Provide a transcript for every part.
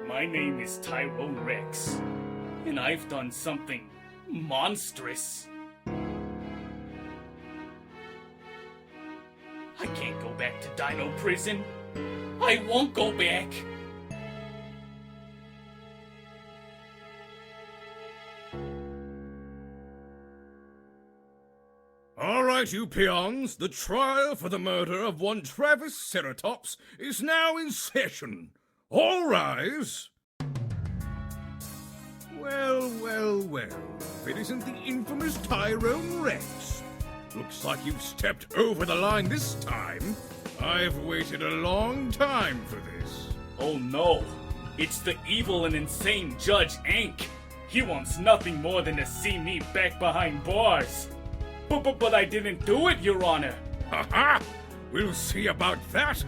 My name is Tyrone Rex, and I've done something monstrous. I can't go back to Dino Prison. I won't go back. All right, you peons, the trial for the murder of one Travis Ceratops is now in session. All rise. Well, if it isn't the infamous Tyrone Rex. Looks like you've stepped over the line this time. I've waited a long time for this. Oh no, it's the evil and insane Judge Ank. He wants nothing more than to see me back behind bars. But I didn't do it, Your Honor. Ha! We'll see about that.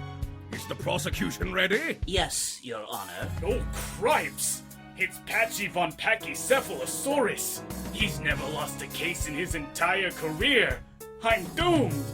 Is the prosecution ready? Yes, Your Honor. Oh, cripes! It's Patchy von Pachycephalosaurus. He's never lost a case in his entire career. I'm doomed.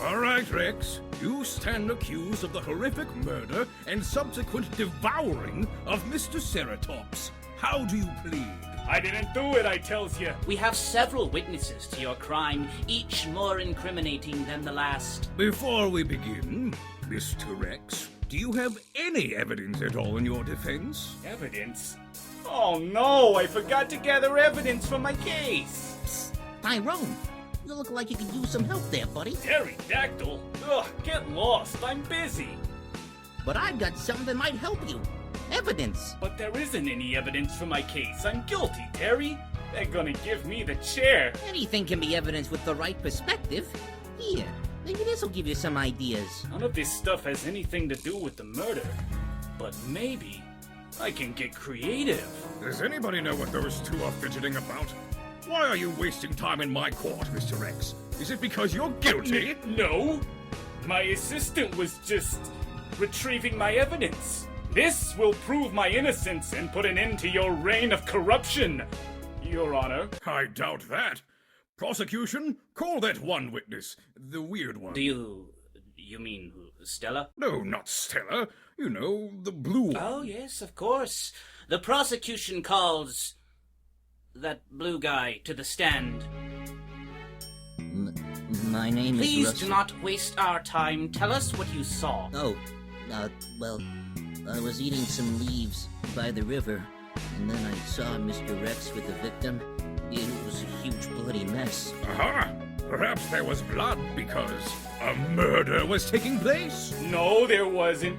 All right, Rex. You stand accused of the horrific murder and subsequent devouring of Mr. Ceratops. How do you plead? I didn't do it, I tells you. We have several witnesses to your crime, each more incriminating than the last. Before we begin, Mr. Rex, do you have any evidence at all in your defense? Evidence? Oh no, I forgot to gather evidence for my case. Psst, Tyrone, you look like you could use some help there, buddy. Pterodactyl? Ugh, get lost, I'm busy. But I've got something that might help you. Evidence. But there isn't any evidence for my case. I'm guilty, Terry. They're gonna give me the chair. Anything can be evidence with the right perspective. Here, maybe this'll give you some ideas. None of this stuff has anything to do with the murder. But maybe I can get creative. Does anybody know what those two are fidgeting about? Why are you wasting time in my court, Mr. Rex? Is it because you're guilty? No. My assistant was just retrieving my evidence. This will prove my innocence and put an end to your reign of corruption, Your Honor. I doubt that. Prosecution, call that one witness, the weird one. Do you mean Stella? No, not Stella. You know, the blue one. Oh, yes, of course. The prosecution calls that blue guy to the stand. My name is Please Russell. do not waste our time. Tell us what you saw. Oh, well, I was eating some leaves by the river, and then I saw Mr. Rex with the victim. It was a huge bloody mess. Aha! Perhaps there was blood because a murder was taking place? No, there wasn't.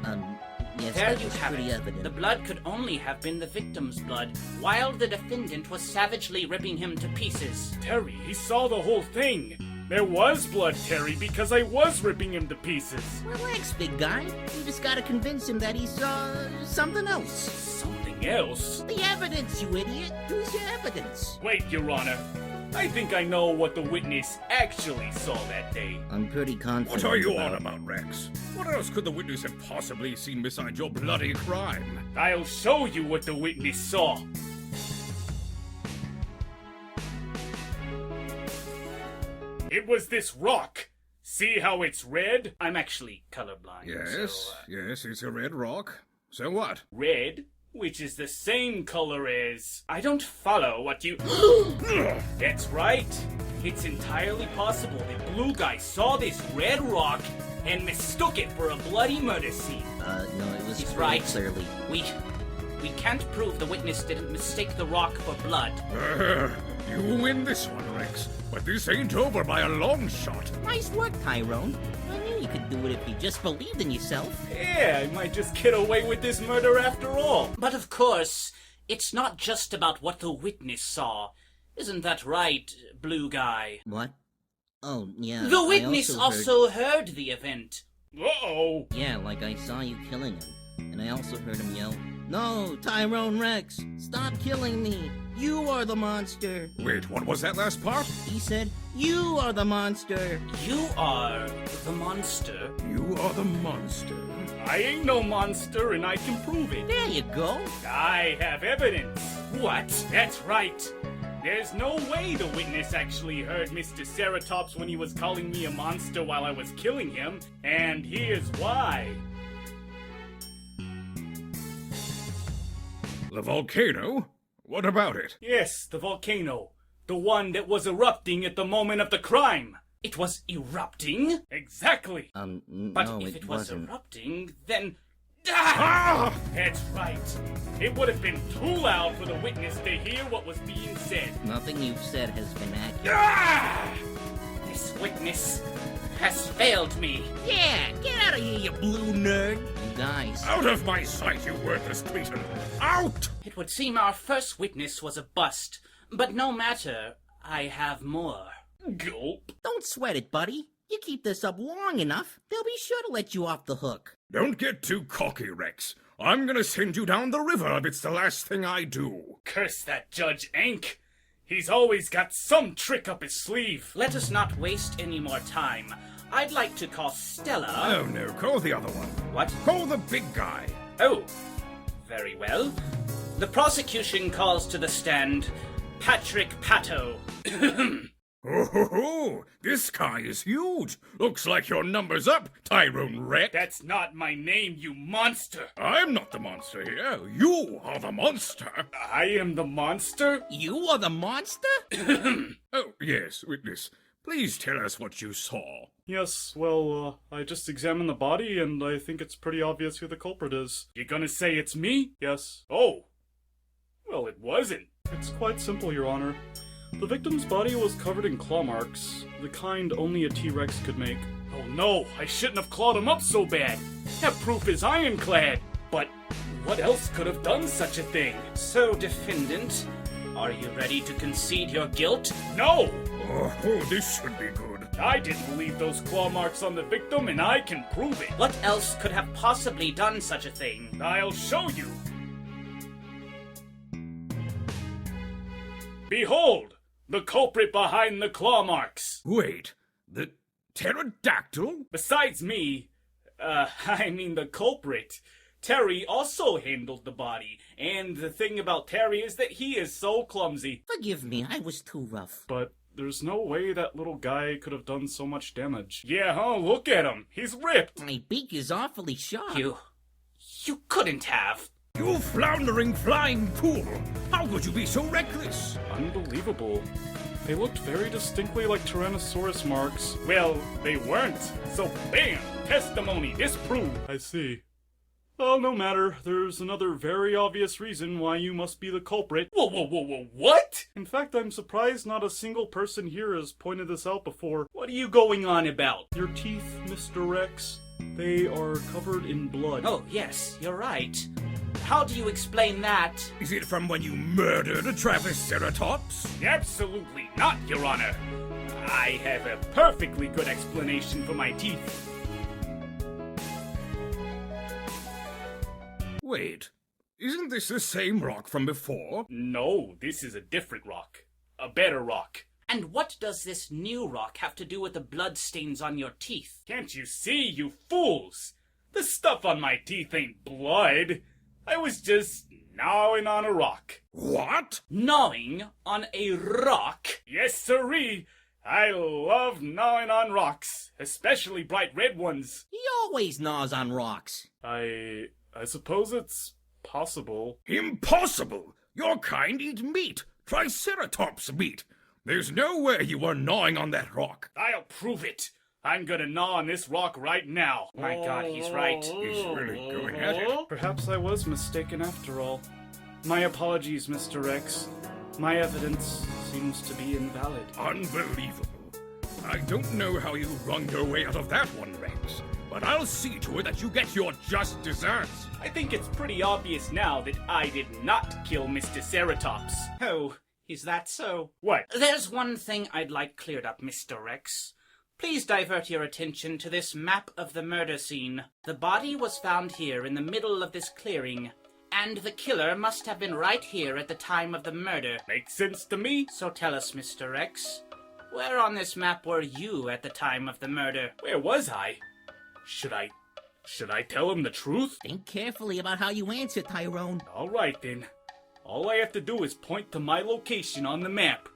Yes, There that you was have pretty it. evident. The blood could only have been the victim's blood, while the defendant was savagely ripping him to pieces. Terry, he saw the whole thing. There was blood, Terry, because I was ripping him to pieces. Relax, big guy. You just gotta convince him that he saw something else. Something else? The evidence, you idiot. Use your evidence. Wait, Your Honor. I think I know what the witness actually saw that day. I'm pretty confident. What are you on about, Rex? What else could the witness have possibly seen besides your bloody crime? I'll show you what the witness saw. It was this rock. See how it's red? I'm actually colorblind. Yes, yes, it's a red rock. So what? Red, which is the same color as... I don't follow what you... That's right. It's entirely possible the blue guy saw this red rock and mistook it for a bloody murder scene. No, it was He's pretty right. clearly. We can't prove the witness didn't mistake the rock for blood. You win this one, Rex. But this ain't over by a long shot. Nice work, Tyrone. I knew you could do it if you just believed in yourself. Yeah, I might just get away with this murder after all. But of course, it's not just about what the witness saw. Isn't that right, blue guy? What? Oh, yeah. The I witness also heard the event. Uh-oh. Yeah, like I saw you killing him. And I also heard him yell, "No, Tyrone Rex, stop killing me. You are the monster." Wait, what was that last part? He said, "You are the monster." You are the monster. You are the monster. I ain't no monster and I can prove it. There you go. I have evidence. What? That's right. There's no way the witness actually heard Mr. Ceratops when he was calling me a monster while I was killing him, and here's why. The volcano? What about it? Yes, the volcano. The one that was erupting at the moment of the crime. It was erupting? Exactly. But No, if it was wasn't. erupting, then... Ah! That's right. It would have been too loud for the witness to hear what was being said. Nothing you've said has been accurate. Ah! This witness has failed me. Yeah, get out of here, you blue nerd. You guys. Out of my sight, you worthless cretin! Out! It would seem our first witness was a bust, but no matter, I have more. Gulp. Don't sweat it, buddy. You keep this up long enough, they'll be sure to let you off the hook. Don't get too cocky, Rex. I'm gonna send you down the river if it's the last thing I do. Curse that Judge Ank. He's always got some trick up his sleeve. Let us not waste any more time. I'd like to call Stella... Oh no, call the other one. What? Call the big guy. Oh, very well. The prosecution calls to the stand Patrick Pato. Oh ho ho! This guy is huge. Looks like your number's up, Tyrone Rex. That's not my name, you monster. I'm not the monster here. You are the monster. I am the monster? You are the monster? Oh, yes, witness. Please tell us what you saw. Yes, well, I just examined the body, and I think it's pretty obvious who the culprit is. You gonna say it's me? Yes. Oh. Well, it wasn't. It's quite simple, Your Honor. The victim's body was covered in claw marks, the kind only a T-Rex could make. Oh no, I shouldn't have clawed him up so bad. That proof is ironclad. But what else could have done such a thing? So, defendant, are you ready to concede your guilt? No! Oh, this should be good. I didn't leave those claw marks on the victim, and I can prove it. What else could have possibly done such a thing? I'll show you. Behold, the culprit behind the claw marks. Wait, the pterodactyl? Besides me, the culprit, Terry also handled the body. And the thing about Terry is that he is so clumsy. Forgive me, I was too rough. But there's no way that little guy could have done so much damage. Yeah, huh? Look at him. He's ripped. My beak is awfully sharp. You couldn't have. You floundering flying fool! How could you be so reckless? Unbelievable. They looked very distinctly like Tyrannosaurus marks. Well, they weren't. So bam! Testimony disproved. I see. Well, no matter. There's another very obvious reason why you must be the culprit. Whoa, what? In fact, I'm surprised not a single person here has pointed this out before. What are you going on about? Your teeth, Mr. Rex, they are covered in blood. Oh, yes, you're right. How do you explain that? Is it from when you murdered a Triceratops? Absolutely not, Your Honor. I have a perfectly good explanation for my teeth. Wait, isn't this the same rock from before? No, this is a different rock. A better rock. And what does this new rock have to do with the bloodstains on your teeth? Can't you see, you fools? The stuff on my teeth ain't blood. I was just gnawing on a rock. What? Gnawing on a rock? Yes, sirree. I love gnawing on rocks, especially bright red ones. He always gnaws on rocks. I suppose it's possible. Impossible! Your kind eat meat, Triceratops meat. There's no way you were gnawing on that rock. I'll prove it. I'm gonna gnaw on this rock right now. My God, he's right. He's really going at it. Perhaps I was mistaken after all. My apologies, Mr. Rex. My evidence seems to be invalid. Unbelievable. I don't know how you wrung your way out of that one, Rex, but I'll see to it that you get your just desserts. I think it's pretty obvious now that I did not kill Mr. Ceratops. Oh, is that so? What? There's one thing I'd like cleared up, Mr. Rex. Please divert your attention to this map of the murder scene. The body was found here in the middle of this clearing, and the killer must have been right here at the time of the murder. Makes sense to me. So tell us, Mr. Rex, where on this map were you at the time of the murder? Where was I? Should I tell him the truth? Think carefully about how you answer, Tyrone. All right, then. All I have to do is point to my location on the map.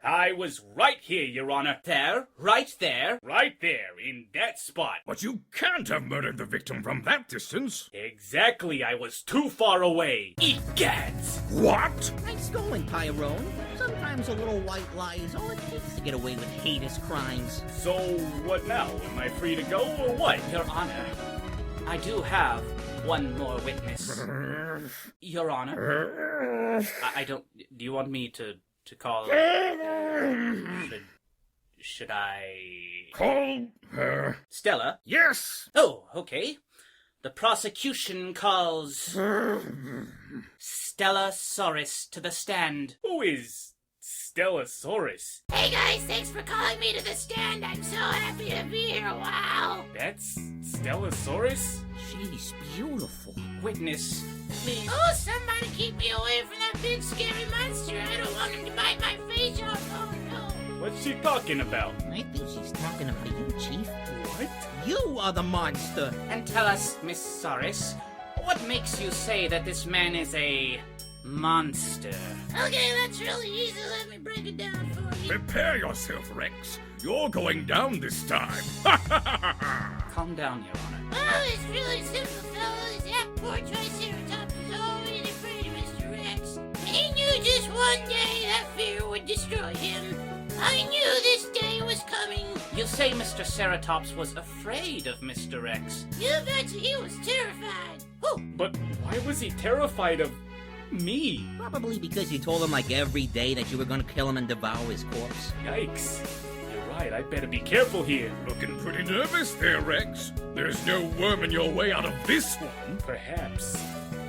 I was right here, Your Honor. There, right there. Right there, in that spot. But you can't have murdered the victim from that distance. Exactly, I was too far away. Egads! What? Nice going, Tyrone. Sometimes a little white lie is all it takes to get away with heinous crimes. So, what now? Am I free to go, or what? Your Honor, I do have one more witness. Your Honor, I don't... Do you want me to call... Should I... Call her. Stella? Yes. Oh, okay. The prosecution calls... Stellasaurus to the stand. Who is Stellasaurus? Hey guys, thanks for calling me to the stand. I'm so happy to be here. Wow. That's Stellasaurus? She's beautiful. Witness, please. Oh, somebody keep me away from that big scary monster. I don't want him to bite my face off. Oh no. What's she talking about? I think she's talking about you, Chief. What? You are the monster. And tell us, Miss Saurus, what makes you say that this man is a monster? Okay, that's really easy. Let me break it down for you. Prepare yourself, Rex. You're going down this time. Calm down, Your Honor. Oh, it's really simple, fellas. That poor Triceratops was always afraid of Mr. Rex. He knew just one day that fear would destroy him. I knew this day was coming. You say Mr. Ceratops was afraid of Mr. Rex. You betcha he was terrified. Whew. But why was he terrified of me? Probably because you told him like every day that you were gonna kill him and devour his corpse. Yikes. You're right, I better be careful here. Looking pretty nervous there, Rex. There's no worming your way out of this one. Perhaps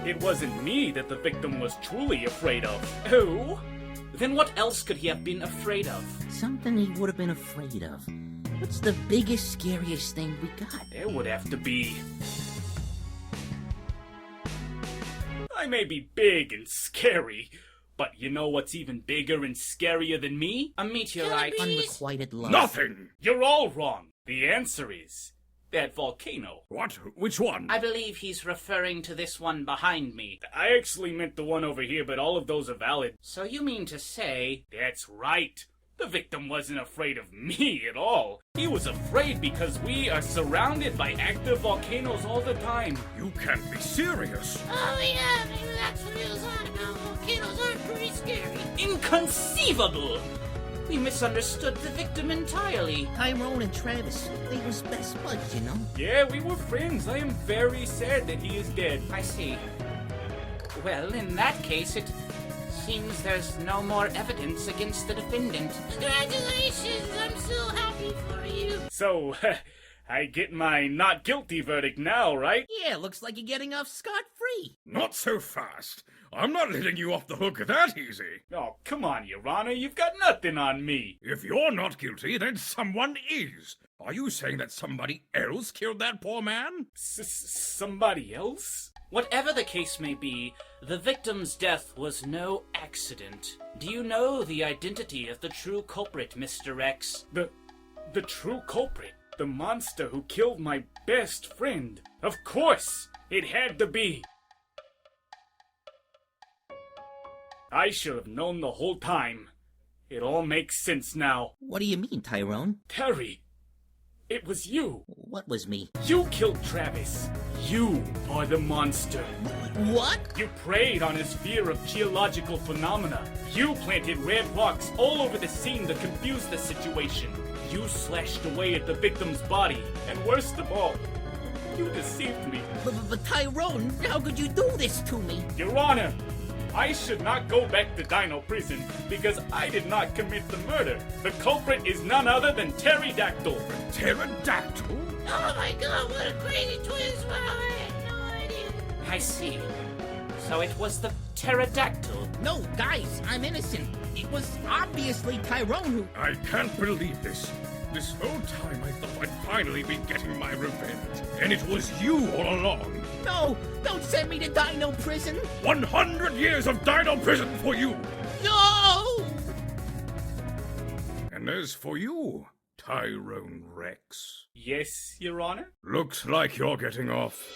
it wasn't me that the victim was truly afraid of. Oh? Then what else could he have been afraid of? Something he would have been afraid of. What's the biggest, scariest thing we got? There would have to be... I may be big and scary, but you know what's even bigger and scarier than me? A meteorite. Unrequited love. Nothing. You're all wrong. The answer is that volcano. What? Which one? I believe he's referring to this one behind me. I actually meant the one over here, but all of those are valid. So you mean to say... That's right. The victim wasn't afraid of me at all. He was afraid because we are surrounded by active volcanoes all the time. You can't be serious. Oh yeah, maybe that's what he was on about. Volcanoes aren't pretty scary. Inconceivable! We misunderstood the victim entirely. Tyrone and Travis, they was best buds, you know? Yeah, we were friends. I am very sad that he is dead. I see. Well, in that case, it seems there's no more evidence against the defendant. Congratulations, I'm so happy for you. So, I get my not guilty verdict now, right? Yeah, looks like you're getting off scot-free. Not so fast. I'm not letting you off the hook that easy. Oh, come on, Your Honor. You've got nothing on me. If you're not guilty, then someone is. Are you saying that somebody else killed that poor man? Somebody else? Whatever the case may be, the victim's death was no accident. Do you know the identity of the true culprit, Mr. Rex? The true culprit? The monster who killed my best friend? Of course! It had to be! I should have known the whole time. It all makes sense now. What do you mean, Tyrone? Terry, it was you. What was me? You killed Travis. You are the monster. What? You preyed on his fear of geological phenomena. You planted red rocks all over the scene to confuse the situation. You slashed away at the victim's body. And worst of all, you deceived me. But Tyrone, how could you do this to me? Your Honor, I should not go back to Dino Prison because I did not commit the murder. The culprit is none other than Pterodactyl. Pterodactyl? Oh my god, what a crazy twist. Wow, I had no idea. I see. So it was the pterodactyl. No, guys, I'm innocent. It was obviously Tyrone who... I can't believe this. This whole time I thought I'd finally be getting my revenge. And it was you all along. No, don't send me to Dino Prison. 100 years of Dino Prison for you. No! And as for you, Tyrone Rex, Yes, Your Honor? looks like you're getting off.